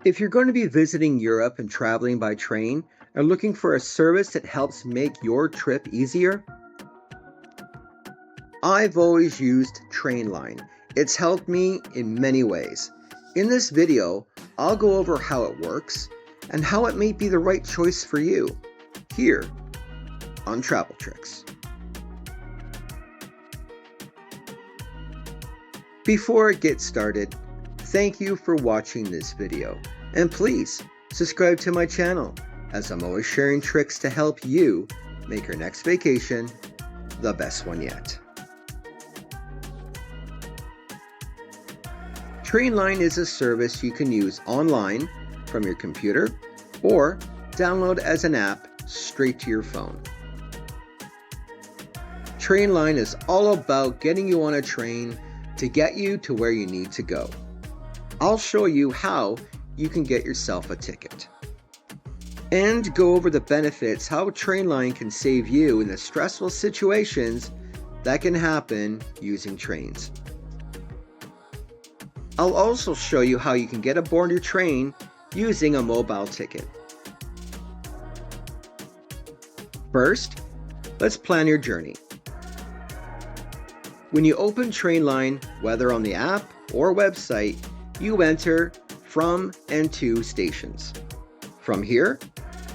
If you're going to be visiting Europe and traveling by train and looking for a service that helps make your trip easier, I've always used Trainline. It's helped me in many ways. In this video, I'll go over how it works and how it may be the right choice for you here on Travel Tricks. Before it gets started, thank you for watching this video, and please subscribe to my channel as I'm always sharing tricks to help you make your next vacation the best one yet. Trainline is a service you can use online from your computer or download as an app straight to your phone. Trainline is all about getting you on a train to get you to where you need to go. I'll show you how you can get yourself a ticket and go over the benefits, how Trainline can save you in the stressful situations that can happen using trains. I'll also show you how you can get aboard your train using a mobile ticket. First, let's plan your journey. When you open Trainline, whether on the app or website, you enter from and to stations. From here,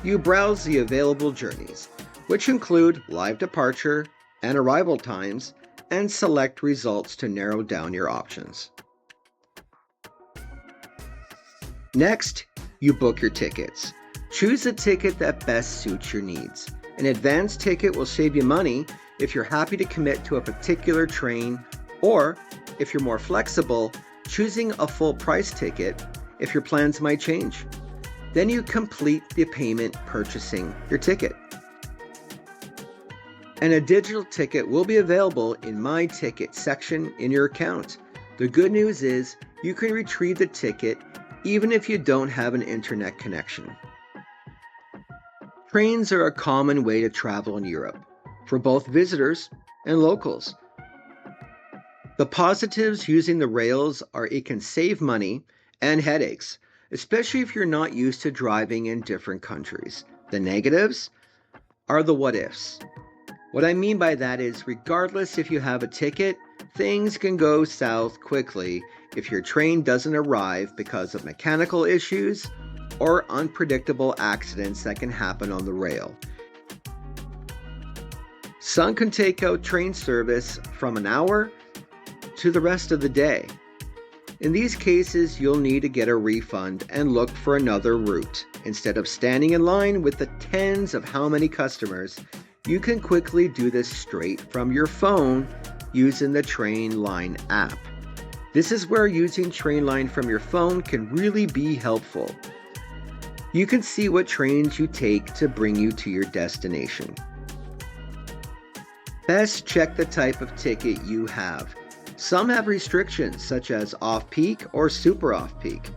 you browse the available journeys, which include live departure and arrival times, and select results to narrow down your options. Next, you book your tickets. Choose a ticket that best suits your needs. An advance ticket will save you money if you're happy to commit to a particular train, or if you're more flexible, choosing a full price ticket if your plans might change. Then you complete the payment purchasing your ticket. And a digital ticket will be available in My Ticket section in your account. The good news is you can retrieve the ticket even if you don't have an internet connection. Trains are a common way to travel in Europe for both visitors and locals. The positives using the rails are it can save money and headaches, especially if you're not used to driving in different countries. The negatives are the what ifs. What I mean by that is, regardless if you have a ticket, things can go south quickly if your train doesn't arrive because of mechanical issues or unpredictable accidents that can happen on the rail. Some can take out train service from an hour to the rest of the day. In these cases, you'll need to get a refund and look for another route. Instead of standing in line with the tens of how many customers, you can quickly do this straight from your phone using the Trainline app. This is where using Trainline from your phone can really be helpful. You can see what trains you take to bring you to your destination. Best check the type of ticket you have. Some have restrictions such as off-peak or super off-peak.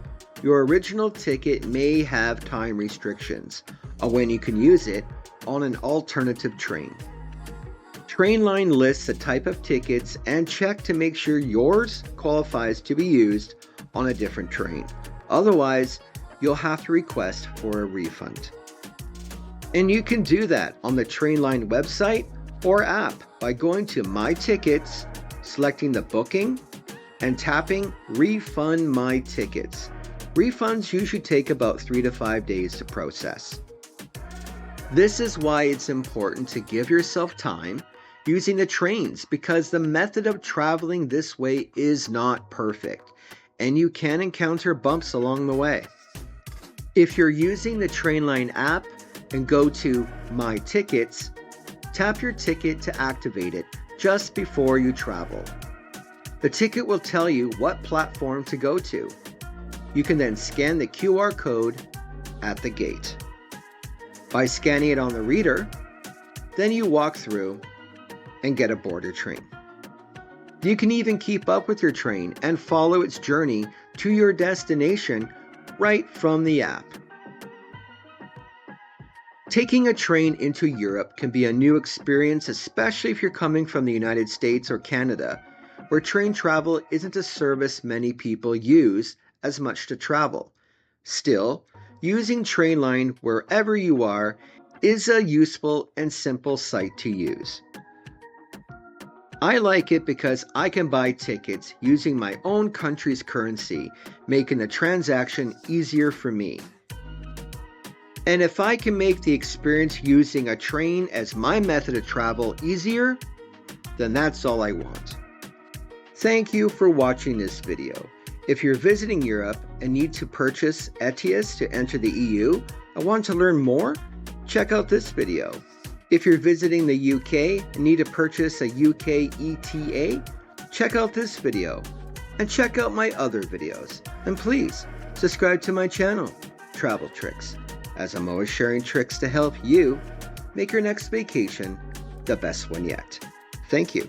Your original ticket may have time restrictions on when you can use it on an alternative train. Trainline lists the type of tickets and check to make sure yours qualifies to be used on a different train. Otherwise, you'll have to request for a refund. And you can do that on the Trainline website or app by going to My Tickets, selecting the booking, and tapping Refund My Tickets. Refunds usually take about 3 to 5 days to process. This is why it's important to give yourself time using the trains, because the method of traveling this way is not perfect, and you can encounter bumps along the way. If you're using the Trainline app and go to My Tickets, tap your ticket to activate it just before you travel. The ticket will tell you what platform to go to. You can then scan the QR code at the gate. By scanning it on the reader, then you walk through and get aboard your train. You can even keep up with your train and follow its journey to your destination right from the app. Taking a train into Europe can be a new experience, especially if you're coming from the United States or Canada, where train travel isn't a service many people use as much to travel. Still, using Trainline wherever you are is a useful and simple site to use. I like it because I can buy tickets using my own country's currency, making the transaction easier for me. And if I can make the experience using a train as my method of travel easier, then that's all I want. Thank you for watching this video. If you're visiting Europe and need to purchase ETIAS to enter the EU and want to learn more, check out this video. If you're visiting the UK and need to purchase a UK ETA, check out this video. And check out my other videos. And please, subscribe to my channel, Travel Tricks, as I'm always sharing tricks to help you make your next vacation the best one yet. Thank you.